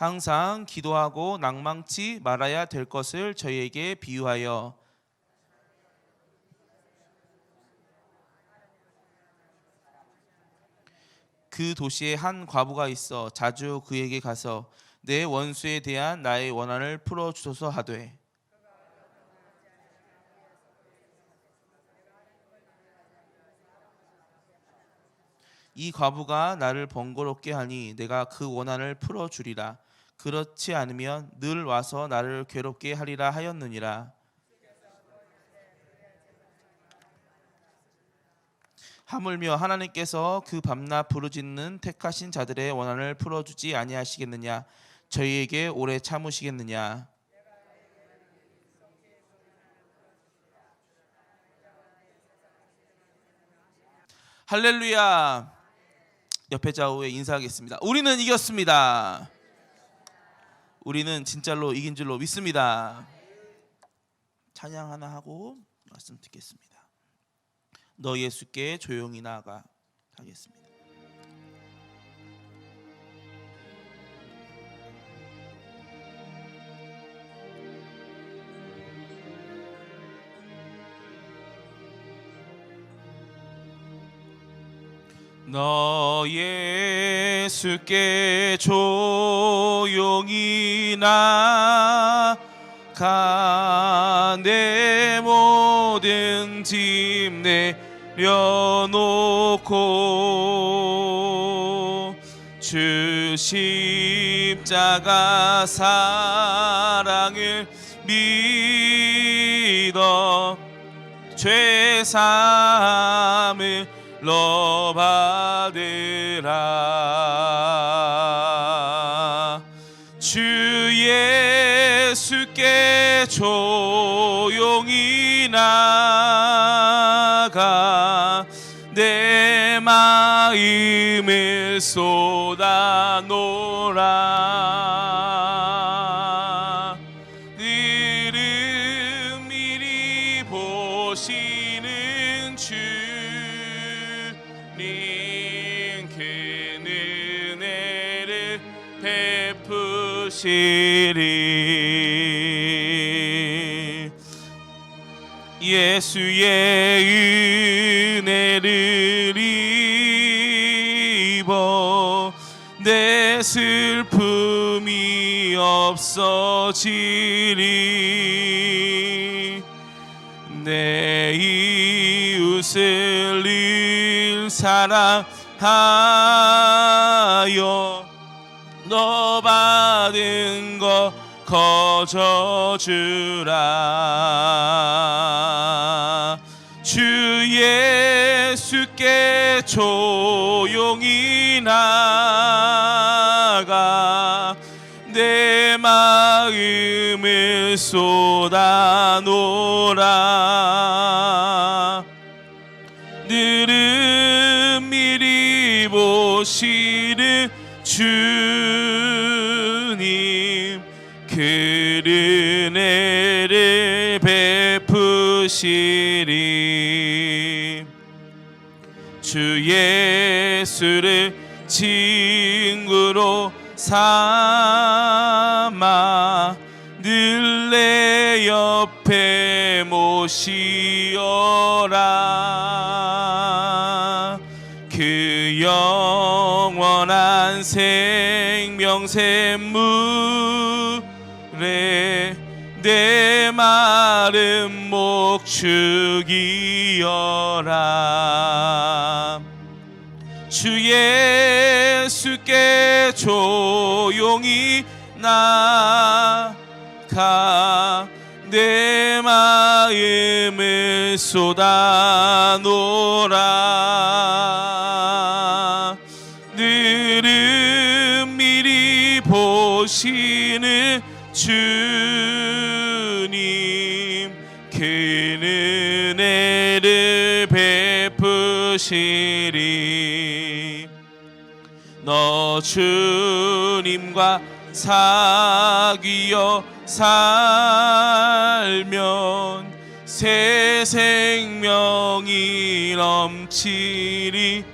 항상 기도하고 낭망치 말아야 될 것을 저희에게 비유하여 그 도시에 한 과부가 있어 자주 그에게 가서 내 원수에 대한 나의 원한을 풀어주소서 하되 이 과부가 나를 번거롭게 하니 내가 그 원한을 풀어주리라. 그렇지 않으면 늘 와서 나를 괴롭게 하리라 하였느니라. 하물며 하나님께서 그 밤낮 부르짖는 택하신 자들의 원한을 풀어주지 아니하시겠느냐? 저희에게 오래 참으시겠느냐? 할렐루야. 옆에 좌우에 인사하겠습니다. 우리는 이겼습니다. 우리는 진짜로 이긴 줄로 믿습니다. 찬양 하나 하고 말씀 듣겠습니다. 너 예수께 조용히 나아가 하겠습니다. 너 예수께 조용히 나가 내 모든 짐 내려놓고 주 십자가 사랑을 믿어 죄사함을 너 받으라. 주 예수께 조용히 나가 내 마음을 쏟아놓으라. 늘은 미리 보시는 주 베푸시리. 예수의 은혜를 입어 내 슬픔이 없어지리. 내 이웃을 늘 사랑하여 너 받은 것 거저주라. 주 예수께 조용히 나가 내 마음을 쏟아놓으라. 늘은 미리 보시는 주님 그 은혜를 베푸시리. 주 예수를 친구로 삼아 늘 내 옆에 모시어라. 그 영원한 생명 샘물에 내 마른 목 죽이어라. 주 예수께 조용히 나가 내 마음을 쏟아놓으라. 늘은 미리 보시는 주님 그 은혜를 베푸시리. 너 주님과 사귀어 살면 새 생명이 넘치리라.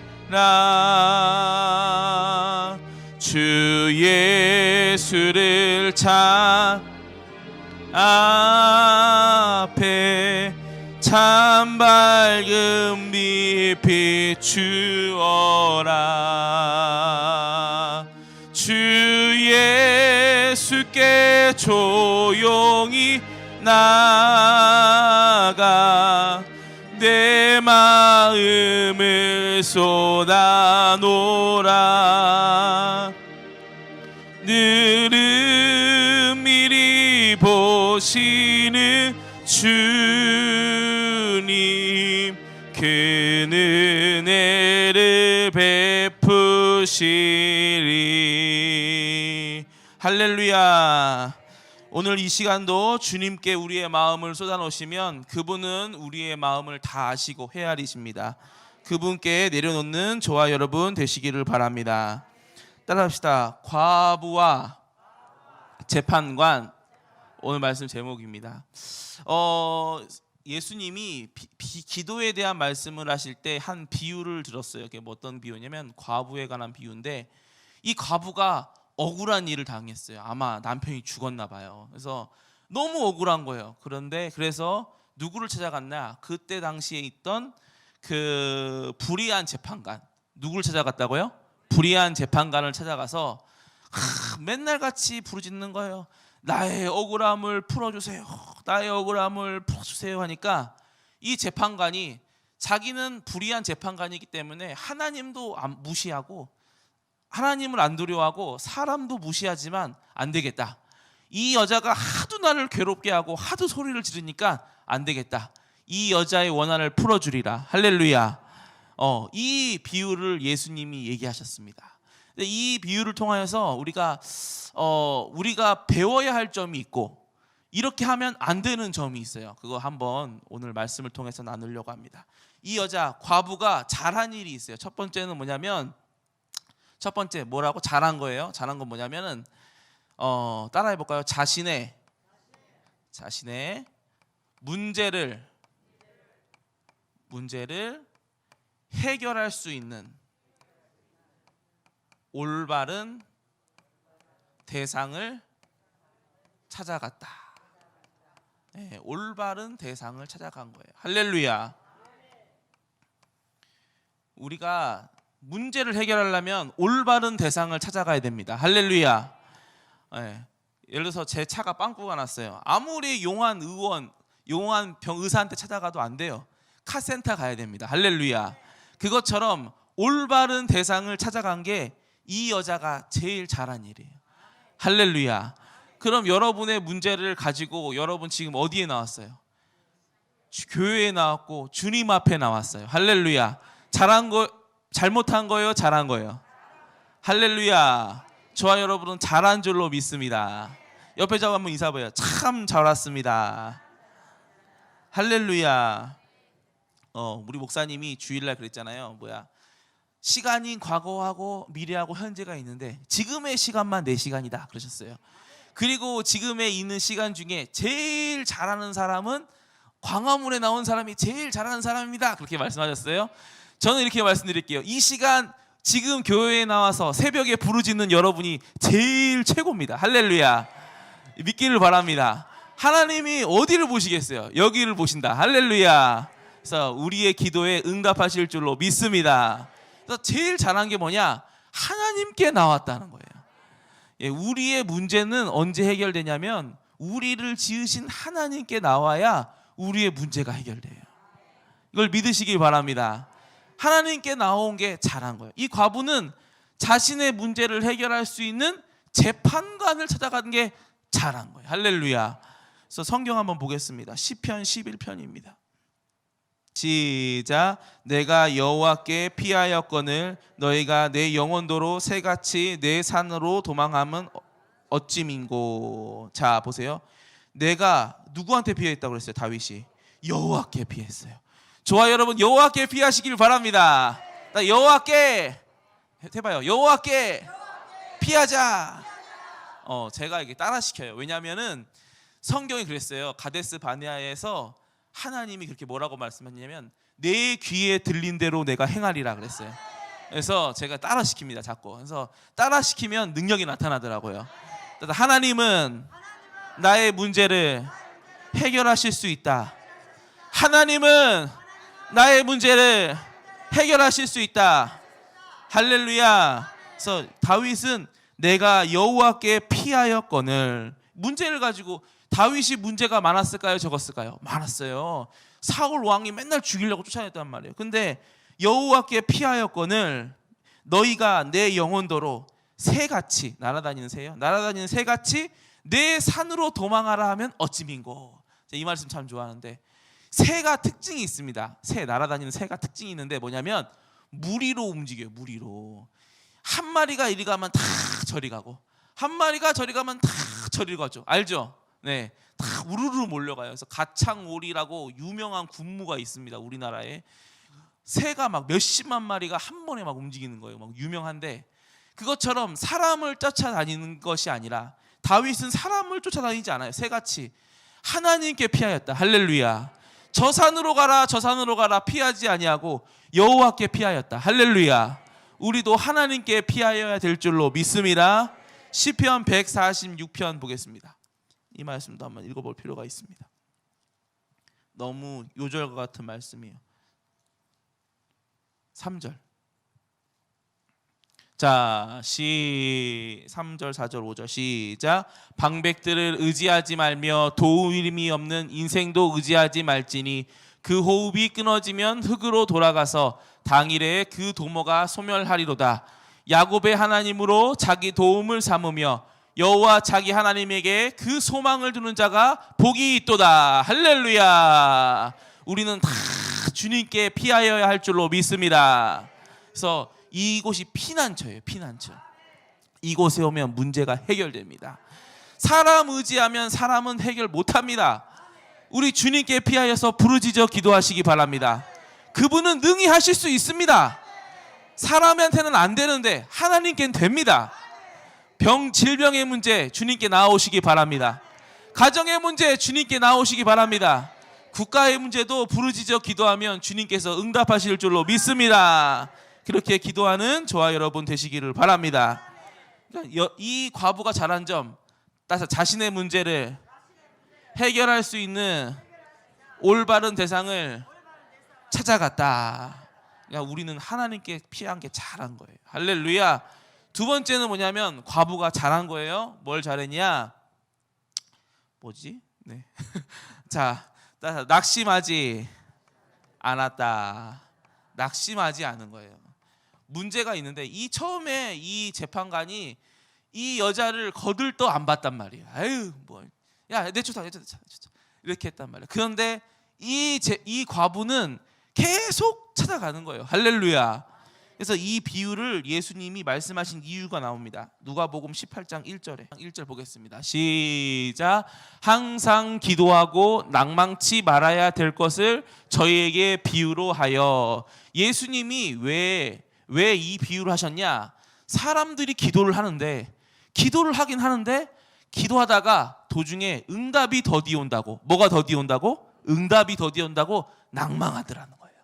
주 예수를 차 앞에 참 밝은 빛 비추어라. 주 예수께 조용히 나가 내 마음을 쏟아놓으라. 늘은 미리 보시는 주님 그 은혜를 베푸시리. 할렐루야. 오늘 이 시간도 주님께 우리의 마음을 쏟아놓으시면 그분은 우리의 마음을 다 아시고 헤아리십니다. 그분께 내려놓는 저와 여러분 되시기를 바랍니다. 따라합시다. 과부와 재판관. 오늘 말씀 제목입니다. 예수님이 기도에 대한 말씀을 하실 때 한 비유를 들었어요. 그게 뭐 어떤 비유냐면 과부에 관한 비유인데, 이 과부가 억울한 일을 당했어요. 아마 남편이 죽었나 봐요. 그래서 너무 억울한 거예요. 그래서 누구를 찾아갔나? 그때 당시에 있던 그 불의한 재판관. 누구를 찾아갔다고요? 불의한 재판관을 찾아가서 맨날 같이 부르짖는 거예요. 나의 억울함을 풀어주세요. 나의 억울함을 풀어주세요 하니까 이 재판관이 자기는 불의한 재판관이기 때문에 하나님도 무시하고 하나님을 안 두려워하고 사람도 무시하지만 안 되겠다. 이 여자가 하도 나를 괴롭게 하고 하도 소리를 지르니까 안 되겠다. 이 여자의 원한을 풀어주리라. 할렐루야. 이 비유를 예수님이 얘기하셨습니다. 이 비유를 통하여서 우리가 배워야 할 점이 있고 이렇게 하면 안 되는 점이 있어요. 그거 한번 오늘 말씀을 통해서 나누려고 합니다. 이 여자 과부가 잘한 일이 있어요. 첫 번째는 뭐냐면, 첫 번째 뭐라고? 잘한 거예요. 잘한 건 뭐냐면은 따라해 볼까요? 자신의 문제를 해결할 수 있는 올바른 대상을 찾아갔다. 네, 올바른 대상을 찾아간 거예요. 할렐루야. 우리가 문제를 해결하려면 올바른 대상을 찾아가야 됩니다. 할렐루야. 네, 예를 들어서 제 차가 빵꾸가 났어요. 아무리 용한 의사한테 찾아가도 안 돼요. 카센터 가야 됩니다. 할렐루야. 그것처럼 올바른 대상을 찾아간 게 이 여자가 제일 잘한 일이에요. 할렐루야. 그럼 여러분의 문제를 가지고 여러분 지금 어디에 나왔어요? 교회에 나왔고 주님 앞에 나왔어요. 할렐루야. 잘못한 거예요? 잘한 거예요? 할렐루야. 저와 여러분은 잘한 줄로 믿습니다. 옆에 자고 한번 인사해봐요. 참 잘 왔습니다. 할렐루야. 우리 목사님이 주일날 그랬잖아요. 시간이 과거하고 미래하고 현재가 있는데 지금의 시간만 내 시간이다 그러셨어요. 그리고 지금에 있는 시간 중에 제일 잘하는 사람은 광화문에 나온 사람이 제일 잘하는 사람입니다. 그렇게 말씀하셨어요. 저는 이렇게 말씀드릴게요. 이 시간 지금 교회에 나와서 새벽에 부르짖는 여러분이 제일 최고입니다. 할렐루야. 믿기를 바랍니다. 하나님이 어디를 보시겠어요? 여기를 보신다. 할렐루야. 그래서 우리의 기도에 응답하실 줄로 믿습니다. 그래서 제일 잘한 게 뭐냐? 하나님께 나왔다는 거예요. 우리의 문제는 언제 해결되냐면 우리를 지으신 하나님께 나와야 우리의 문제가 해결돼요. 이걸 믿으시길 바랍니다. 하나님께 나온 게 잘한 거예요. 이 과부는 자신의 문제를 해결할 수 있는 재판관을 찾아간 게 잘한 거예요. 할렐루야. 그래서 성경 한번 보겠습니다. 시편 11편입니다. 시작. 내가 여호와께 피하였거늘 너희가 내 영혼도로 새같이 내 산으로 도망하면 어찌민고. 자 보세요. 내가 누구한테 피했다고 그랬어요? 다윗이 여호와께 피했어요. 저와 여러분 여호와께 피하시길 바랍니다. 나 여호와께 해봐요. 여호와께 피하자. 제가 이게 따라 시켜요. 왜냐하면은 성경이 그랬어요. 가데스 바네아에서 하나님이 그렇게 뭐라고 말씀하냐면 내 귀에 들린 대로 내가 행하리라 그랬어요. 그래서 제가 따라 시킵니다. 자꾸. 그래서 따라 시키면 능력이 나타나더라고요. 하나님은 나의 문제를 해결하실 수 있다. 하나님은 나의 문제를 해결하실 수 있다. 할렐루야. 그래서 다윗은 내가 여호와께 피하였거늘, 문제를 가지고, 다윗이 문제가 많았을까요? 적었을까요? 많았어요. 사울 왕이 맨날 죽이려고 쫓아냈단 말이에요. 근데 여호와께 피하였거늘 너희가 내 영혼도로 새같이, 날아다니는 새요, 날아다니는 새같이 내 산으로 도망하라 하면 어찌 민고. 이 말씀 참 좋아하는데, 새가 특징이 있습니다. 새, 날아다니는 새가 특징이 있는데 뭐냐면 무리로 움직여요. 무리로. 한 마리가 이리 가면 다 저리 가고, 한 마리가 저리 가면 다 저리 가죠. 알죠? 네, 다 우르르 몰려가요. 그래서 가창오리라고 유명한 군무가 있습니다. 우리나라에 새가 막 몇십만 마리가 한 번에 막 움직이는 거예요. 막 유명한데, 그것처럼 사람을 쫓아다니는 것이 아니라 다윗은 사람을 쫓아다니지 않아요. 새같이 하나님께 피하였다. 할렐루야. 저 산으로 가라, 저 산으로 가라 피하지 아니하고 여호와께 피하였다. 할렐루야. 우리도 하나님께 피하여야 될 줄로 믿습니다. 시편 146편 보겠습니다. 이 말씀도 한번 읽어볼 필요가 있습니다. 너무 요절과 같은 말씀이에요. 3절. 자, 3절, 4절, 5절 시작. 방백들을 의지하지 말며 도움이 없는 인생도 의지하지 말지니 그 호흡이 끊어지면 흙으로 돌아가서 당일에 그 도모가 소멸하리로다. 야곱의 하나님으로 자기 도움을 삼으며 여호와 자기 하나님에게 그 소망을 두는 자가 복이 있도다. 할렐루야. 우리는 다 주님께 피하여야 할 줄로 믿습니다. 그래서 이곳이 피난처예요. 피난처. 이곳에 오면 문제가 해결됩니다. 사람 의지하면 사람은 해결 못합니다. 우리 주님께 피하여서 부르짖어 기도하시기 바랍니다. 그분은 능히 하실 수 있습니다. 사람한테는 안 되는데 하나님께는 됩니다. 질병의 문제 주님께 나오시기 바랍니다. 가정의 문제 주님께 나오시기 바랍니다. 국가의 문제도 부르짖어 기도하면 주님께서 응답하실 줄로 믿습니다. 그렇게 기도하는 저와 여러분 되시기를 바랍니다. 이 과부가 잘한 점, 따라서 자신의 문제를 해결할 수 있는 올바른 대상을 찾아갔다. 그러니까 우리는 하나님께 피한 게 잘한 거예요. 할렐루야. 두 번째는 뭐냐면 과부가 잘한 거예요. 뭘 잘했냐? 뭐지? 네. 자, 낙심하지 않았다. 낙심하지 않은 거예요. 문제가 있는데 처음에 이 재판관이 이 여자를 거들떠 안 봤단 말이에요. 아유, 뭐, 야, 내쫓아. 이렇게 했단 말이에요. 그런데 이 과부는 계속 찾아가는 거예요. 할렐루야. 그래서 이 비유를 예수님이 말씀하신 이유가 나옵니다. 누가복음 18장 1절 보겠습니다. 시작. 항상 기도하고 낭망치 말아야 될 것을 저희에게 비유로 하여. 예수님이 왜 이 비유를 하셨냐? 사람들이 기도를 하긴 하는데 기도하다가 도중에 응답이 더디 온다고. 뭐가 더디 온다고? 응답이 더디 온다고 낭망하더라는 거예요.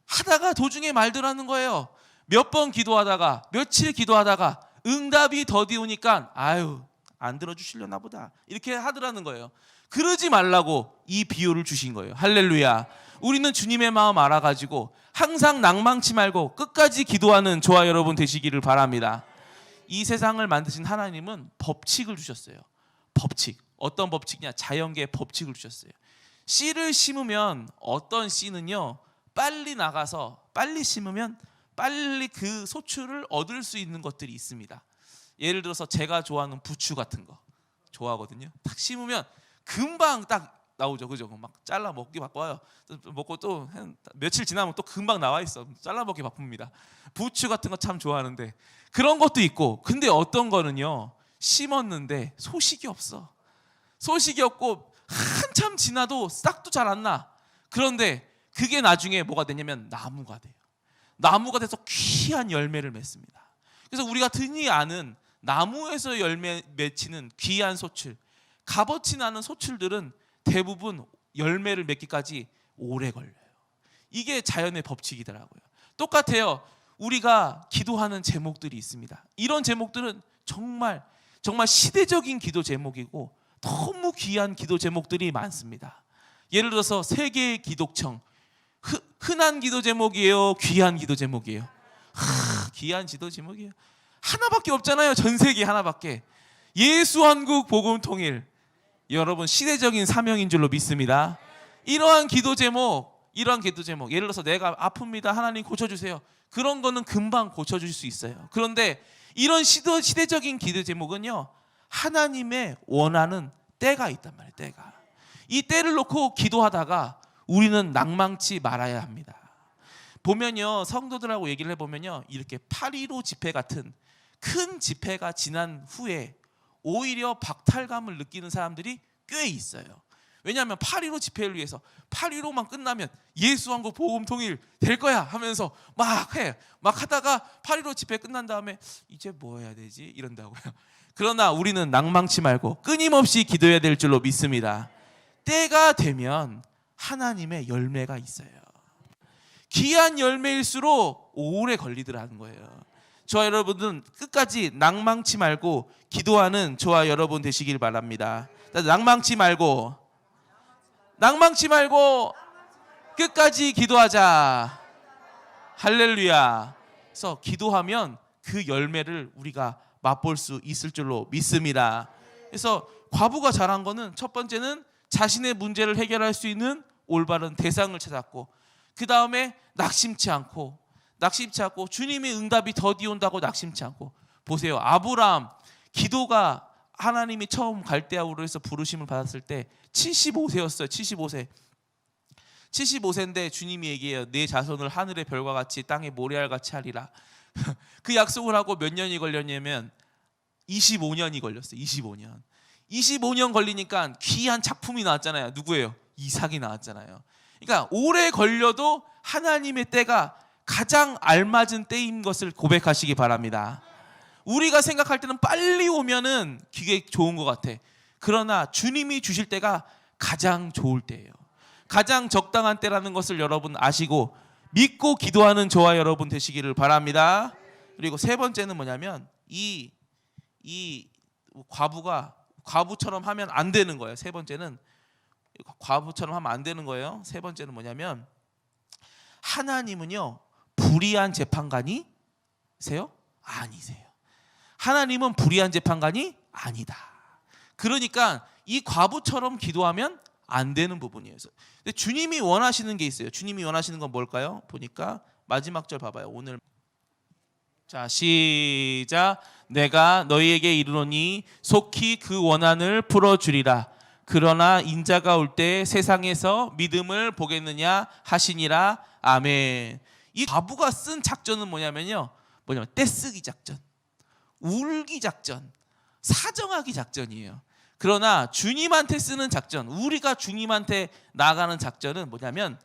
하다가 도중에 말더라는 거예요. 몇 번 기도하다가 며칠 기도하다가 응답이 더디 오니까 아유, 안 들어주시려나 보다 이렇게 하더라는 거예요. 그러지 말라고 이 비유를 주신 거예요. 할렐루야. 우리는 주님의 마음 알아가지고 항상 낭망치 말고 끝까지 기도하는 저와 여러분 되시기를 바랍니다. 이 세상을 만드신 하나님은 법칙을 주셨어요. 법칙. 어떤 법칙이냐? 자연계의 법칙을 주셨어요. 씨를 심으면 어떤 씨는요, 빨리 나가서 빨리 심으면 빨리 그 소출을 얻을 수 있는 것들이 있습니다. 예를 들어서 제가 좋아하는 부추 같은 거 좋아하거든요. 딱 심으면 금방 딱 나오죠. 그죠? 막 잘라 먹기 바빠요. 먹고 또 한 며칠 지나면 또 금방 나와 있어. 잘라 먹기 바쁩니다. 부추 같은 거 참 좋아하는데 그런 것도 있고, 근데 어떤 거는요, 심었는데 소식이 없어. 소식이 없고 한참 지나도 싹도 잘 안 나. 그런데 그게 나중에 뭐가 되냐면 나무가 돼요. 나무가 돼서 귀한 열매를 맺습니다. 그래서 우리가 흔히 아는 나무에서 열매 맺히는 귀한 소출, 값어치 나는 소출들은 대부분 열매를 맺기까지 오래 걸려요. 이게 자연의 법칙이더라고요. 똑같아요. 우리가 기도하는 제목들이 있습니다. 이런 제목들은 정말 정말 시대적인 기도 제목이고 너무 귀한 기도 제목들이 많습니다. 예를 들어서 세계 기독청, 흔한 기도 제목이에요, 귀한 기도 제목이에요? 귀한 기도 제목이에요. 하나밖에 없잖아요. 전 세계 하나밖에. 예수한국 복음 통일. 여러분 시대적인 사명인 줄로 믿습니다. 이러한 기도 제목, 예를 들어서 내가 아픕니다, 하나님 고쳐주세요. 그런 거는 금방 고쳐줄 수 있어요. 그런데 이런 시대적인 기도 제목은요, 하나님의 원하는 때가 있단 말이에요. 때가. 이 때를 놓고 기도하다가 우리는 낭망치 말아야 합니다. 보면요, 성도들하고 얘기를 해보면요, 이렇게 8.15 집회 같은 큰 집회가 지난 후에 오히려 박탈감을 느끼는 사람들이 꽤 있어요. 왜냐하면 8.15 집회를 위해서 8.15만 끝나면 예수한국 복음 통일 될 거야 하면서 막 해. 막 하다가 8.15 집회 끝난 다음에 이제 뭐 해야 되지? 이런다고요. 그러나 우리는 낭망치 말고 끊임없이 기도해야 될 줄로 믿습니다. 때가 되면 하나님의 열매가 있어요. 귀한 열매일수록 오래 걸리더라는 거예요. 저와 여러분은 끝까지 낭망치 말고 기도하는 저와 여러분 되시길 바랍니다. 낭망치 말고 끝까지 기도하자. 할렐루야. 그래서 기도하면 그 열매를 우리가 맛볼 수 있을 줄로 믿습니다. 그래서 과부가 잘한 거는 첫 번째는 자신의 문제를 해결할 수 있는 올바른 대상을 찾았고, 그 다음에 낙심치 않고 주님의 응답이 더디 온다고 낙심치 않고. 보세요, 아브라함 기도가 하나님이 처음 갈대아우르 에서 부르심을 받았을 때 75세였어요. 75세인데 주님이 얘기해요. 내 자손을 하늘의 별과 같이 땅의 모래알같이 하리라. 그 약속을 하고 몇 년이 걸렸냐면 25년이 걸렸어요. 25년 걸리니까 귀한 작품이 나왔잖아요. 누구예요? 이삭이 나왔잖아요. 그러니까 오래 걸려도 하나님의 때가 가장 알맞은 때인 것을 고백하시기 바랍니다. 우리가 생각할 때는 빨리 오면은 그게 좋은 것 같아. 그러나 주님이 주실 때가 가장 좋을 때예요. 가장 적당한 때라는 것을 여러분 아시고 믿고 기도하는 저와 여러분 되시기를 바랍니다. 그리고 세 번째는 뭐냐면 이 과부처럼 하면 안 되는 거예요. 세 번째는 과부처럼 하면 안 되는 거예요. 세 번째는 뭐냐면 하나님은요, 불의한 재판관이세요? 아니세요. 하나님은 불의한 재판관이 아니다. 그러니까 이 과부처럼 기도하면 안 되는 부분이에요. 근데 주님이 원하시는 게 있어요. 주님이 원하시는 건 뭘까요? 보니까 마지막 절 봐봐요. 오늘 자, 시작. 내가 너희에게 이르노니 속히 그 원한을 풀어주리라. 그러나 인자가 올 때 세상에서 믿음을 보겠느냐 하시니라. 아멘. 이 과부가 쓴 작전은 뭐냐면 떼쓰기 작전, 울기 작전, 사정하기 작전이에요. 그러나 주님한테 쓰는 작전, 우리가 주님한테 나아가는 작전은 뭐냐면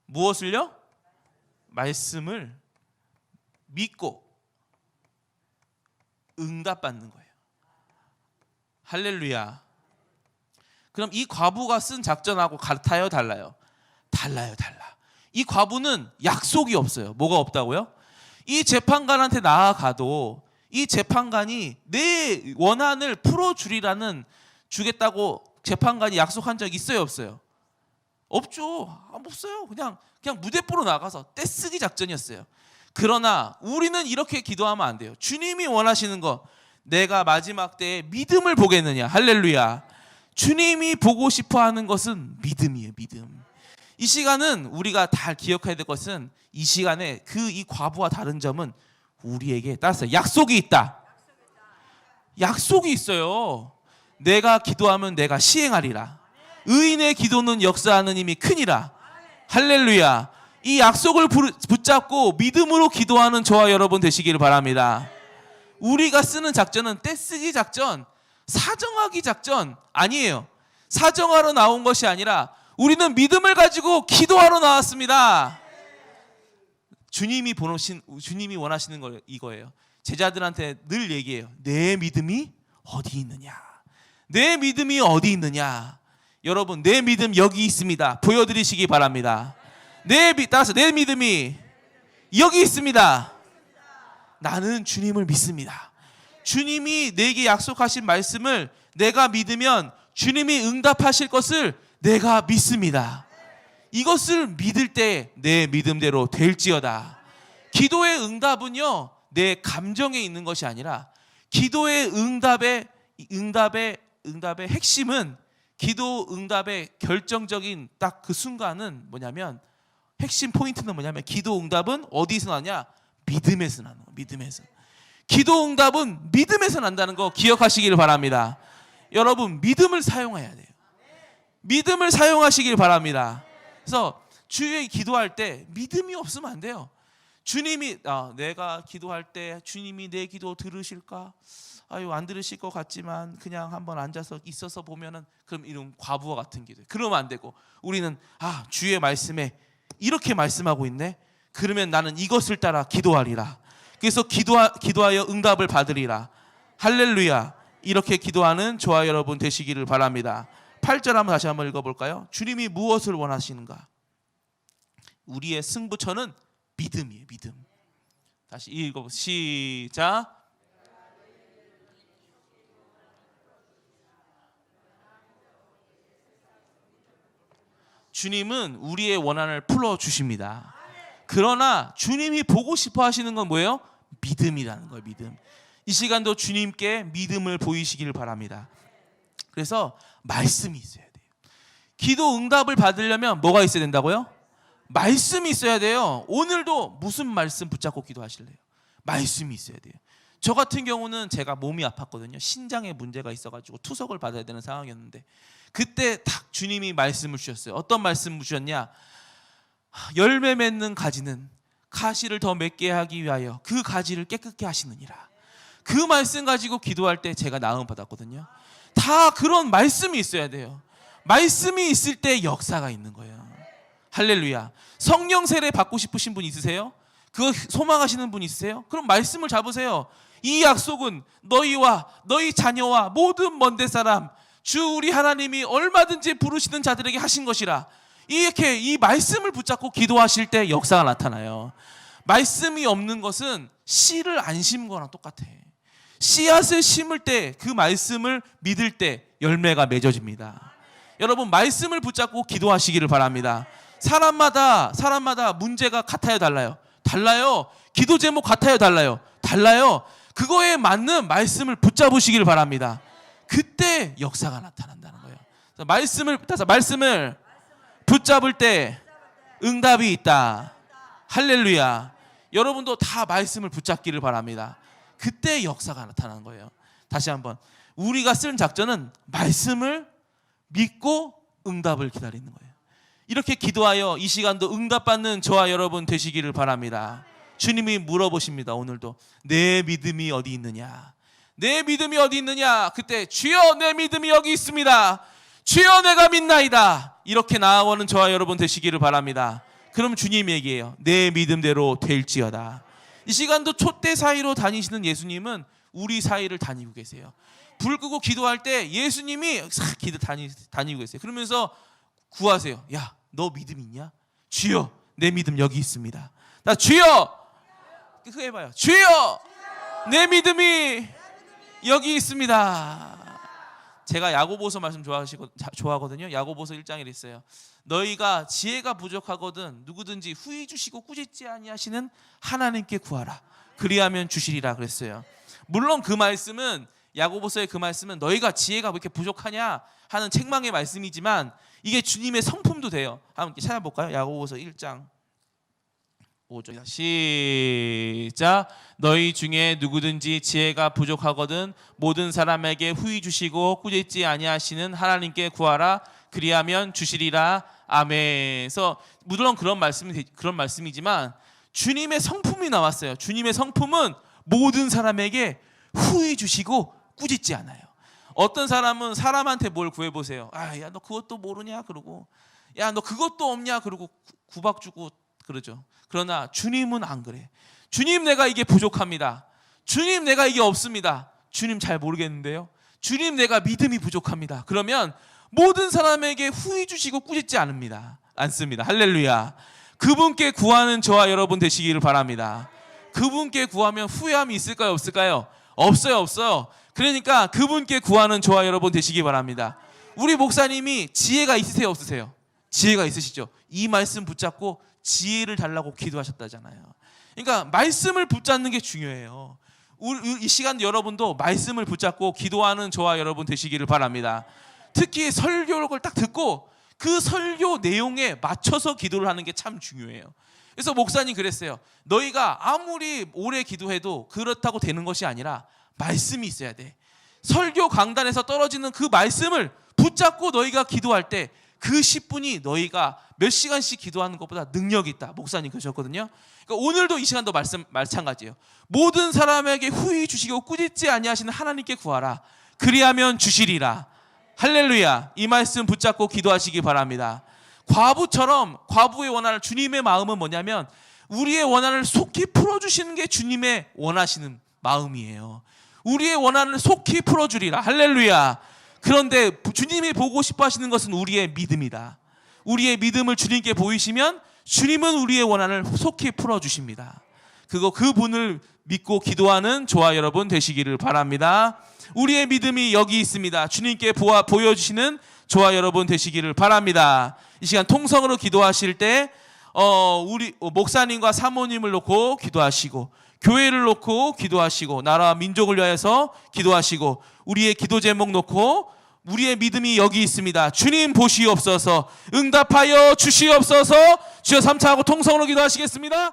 무엇을요? 말씀을 믿고 응답받는 거예요. 할렐루야. 그럼 이 과부가 쓴 작전하고 같아요, 달라요? 달라. 이 과부는 약속이 없어요. 뭐가 없다고요? 이 재판관한테 나아가도 이 재판관이 내 원한을 풀어주리라는, 주겠다고 재판관이 약속한 적 있어요, 없어요? 없죠. 없어요. 그냥 무대뽀로 나가서 떼쓰기 작전이었어요. 그러나 우리는 이렇게 기도하면 안 돼요. 주님이 원하시는 거, 내가 마지막 때에 믿음을 보겠느냐. 할렐루야. 주님이 보고 싶어 하는 것은 믿음이에요. 믿음. 이 시간은 우리가 다 기억해야 될 것은, 이 시간에 이 과부와 다른 점은 우리에게 따라서 약속이 있다. 약속이 있어요. 내가 기도하면 내가 시행하리라. 의인의 기도는 역사하는 힘이 크니라. 할렐루야. 이 약속을 붙잡고 믿음으로 기도하는 저와 여러분 되시기를 바랍니다. 우리가 쓰는 작전은 떼쓰기 작전, 사정하기 작전 아니에요. 사정하러 나온 것이 아니라 우리는 믿음을 가지고 기도하러 나왔습니다. 주님이 원하시는 거 이거예요. 제자들한테 늘 얘기해요. 내 믿음이 어디 있느냐? 내 믿음이 어디 있느냐? 여러분, 내 믿음 여기 있습니다. 보여드리시기 바랍니다. 따라서 내 믿음이 여기 있습니다. 나는 주님을 믿습니다. 주님이 내게 약속하신 말씀을 내가 믿으면 주님이 응답하실 것을 내가 믿습니다. 이것을 믿을 때 내 믿음대로 될지어다. 기도의 응답은요, 내 감정에 있는 것이 아니라 기도의 응답의 핵심은, 기도 응답의 결정적인 딱 그 순간은 뭐냐면, 핵심 포인트는 뭐냐면, 기도 응답은 어디서 나냐? 믿음에서 나는 거예요. 믿음에서. 기도 응답은 믿음에서 난다는 거 기억하시길 바랍니다. 여러분, 믿음을 사용해야 돼요. 믿음을 사용하시길 바랍니다. 그래서 주에 기도할 때 믿음이 없으면 안 돼요. 주님이 내가 기도할 때 주님이 내 기도 들으실까? 아유, 안 들으실 것 같지만 그냥 한번 앉아서 있어서 보면은, 그럼 이런 과부하 같은 기도. 그러면 안 되고, 우리는 주의 말씀에 이렇게 말씀하고 있네. 그러면 나는 이것을 따라 기도하리라. 그래서 기도하여 응답을 받으리라. 할렐루야. 이렇게 기도하는 저와 여러분 되시기를 바랍니다. 8절 한번 다시 한번 읽어볼까요? 주님이 무엇을 원하시는가? 우리의 승부처는 믿음이에요. 믿음. 다시 읽어보세요. 시작. 주님은 우리의 원한을 풀어주십니다. 그러나 주님이 보고 싶어 하시는 건 뭐예요? 믿음이라는 거예요. 믿음. 이 시간도 주님께 믿음을 보이시길 바랍니다. 그래서 말씀이 있어야 돼요. 기도 응답을 받으려면 뭐가 있어야 된다고요? 말씀이 있어야 돼요. 오늘도 무슨 말씀 붙잡고 기도하실래요? 말씀이 있어야 돼요. 저 같은 경우는 제가 몸이 아팠거든요. 신장에 문제가 있어가지고 투석을 받아야 되는 상황이었는데, 그때 딱 주님이 말씀을 주셨어요. 어떤 말씀을 주셨냐? 열매 맺는 가지는 가시를 더 맺게 하기 위하여 그 가지를 깨끗게 하시느니라. 그 말씀 가지고 기도할 때 제가 나음 받았거든요. 다 그런 말씀이 있어야 돼요. 말씀이 있을 때 역사가 있는 거예요. 할렐루야. 성령 세례 받고 싶으신 분 있으세요? 그거 소망하시는 분 있으세요? 그럼 말씀을 잡으세요. 이 약속은 너희와 너희 자녀와 모든 먼데 사람 주 우리 하나님이 얼마든지 부르시는 자들에게 하신 것이라. 이렇게 이 말씀을 붙잡고 기도하실 때 역사가 나타나요. 말씀이 없는 것은 씨를 안 심은 거랑 똑같아. 씨앗을 심을 때, 그 말씀을 믿을 때 열매가 맺어집니다. 여러분, 말씀을 붙잡고 기도하시기를 바랍니다. 사람마다 문제가 같아요, 달라요. 기도 제목 같아요, 달라요. 그거에 맞는 말씀을 붙잡으시기를 바랍니다. 그때 역사가 나타난다는 거예요. 말씀을 붙잡을 때 응답이 있다. 할렐루야. 여러분도 다 말씀을 붙잡기를 바랍니다. 그때 역사가 나타나는 거예요. 다시 한번, 우리가 쓴 작전은 말씀을 믿고 응답을 기다리는 거예요. 이렇게 기도하여 이 시간도 응답받는 저와 여러분 되시기를 바랍니다. 주님이 물어보십니다. 오늘도 내 믿음이 어디 있느냐? 내 믿음이 어디 있느냐? 그때 주여 내 믿음이 여기 있습니다. 주여 내가 믿나이다. 이렇게 나아오는 저와 여러분 되시기를 바랍니다. 그럼 주님 얘기해요. 내 믿음대로 될지어다. 이 시간도 촛대 사이로 다니시는 예수님은 우리 사이를 다니고 계세요. 불 끄고 기도할 때 예수님이 싹 다니고 계세요. 그러면서 구하세요. 야, 너 믿음 있냐? 주여 내 믿음 여기 있습니다. 나 주여, 그 해봐요. 주여 내 믿음이 여기 있습니다. 제가 야고보서 말씀 좋아하거든요. 야고보서 1장에 있어요. 너희가 지혜가 부족하거든 누구든지 후히 주시고 꾸짖지 아니하시는 하나님께 구하라. 그리하면 주시리라 그랬어요. 물론 그 말씀은, 야고보서의 그 말씀은 너희가 지혜가 왜 이렇게 부족하냐 하는 책망의 말씀이지만 이게 주님의 성품도 돼요. 한번 찾아볼까요? 야고보서 1장 5절 시작. 너희 중에 누구든지 지혜가 부족하거든 모든 사람에게 후히 주시고 꾸짖지 아니하시는 하나님께 구하라. 그리하면 주시리라. 아멘. 그래서 물론 그런 말씀이지만 주님의 성품이 나왔어요. 주님의 성품은 모든 사람에게 후히 주시고 꾸짖지 않아요. 어떤 사람은 사람한테 뭘 구해보세요. 야, 너 그것도 모르냐? 그러고 야, 너 그것도 없냐? 그러고 구박 주고 그러죠. 그러나 주님은 안 그래. 주님, 내가 이게 부족합니다. 주님, 내가 이게 없습니다. 주님, 잘 모르겠는데요. 주님, 내가 믿음이 부족합니다. 그러면 모든 사람에게 후히 주시고 꾸짖지 않습니다. 할렐루야. 그분께 구하는 저와 여러분 되시기를 바랍니다. 그분께 구하면 후회함이 있을까요, 없을까요? 없어요. 그러니까 그분께 구하는 저와 여러분 되시기 바랍니다. 우리 목사님이 지혜가 있으세요, 없으세요? 지혜가 있으시죠? 이 말씀 붙잡고 지혜를 달라고 기도하셨다잖아요. 그러니까 말씀을 붙잡는 게 중요해요. 이 시간 여러분도 말씀을 붙잡고 기도하는 저와 여러분 되시기를 바랍니다. 특히 설교를 딱 듣고 그 설교 내용에 맞춰서 기도를 하는 게 참 중요해요. 그래서 목사님 그랬어요. 너희가 아무리 오래 기도해도 그렇다고 되는 것이 아니라 말씀이 있어야 돼. 설교 강단에서 떨어지는 그 말씀을 붙잡고 너희가 기도할 때 그 10분이 너희가 몇 시간씩 기도하는 것보다 능력이 있다. 목사님 그러셨거든요. 그러니까 오늘도 이 시간도 마찬가지예요. 모든 사람에게 후히 주시고 꾸짖지 아니하시는 하나님께 구하라. 그리하면 주시리라. 할렐루야. 이 말씀 붙잡고 기도하시기 바랍니다. 과부처럼 과부의 원한을, 주님의 마음은 뭐냐면 우리의 원한을 속히 풀어주시는 게 주님의 원하시는 마음이에요. 우리의 원한을 속히 풀어주리라. 할렐루야. 그런데 주님이 보고 싶어 하시는 것은 우리의 믿음이다. 우리의 믿음을 주님께 보이시면 주님은 우리의 원한을 속히 풀어주십니다. 그분을 믿고 기도하는 저와 여러분 되시기를 바랍니다. 우리의 믿음이 여기 있습니다. 주님께 보여주시는 저와 여러분 되시기를 바랍니다. 이 시간 통성으로 기도하실 때 우리 목사님과 사모님을 놓고 기도하시고, 교회를 놓고 기도하시고, 나라와 민족을 위하여서 기도하시고, 우리의 기도 제목 놓고 우리의 믿음이 여기 있습니다. 주님 보시옵소서, 응답하여 주시옵소서. 주여 3차하고 통성으로 기도하시겠습니다.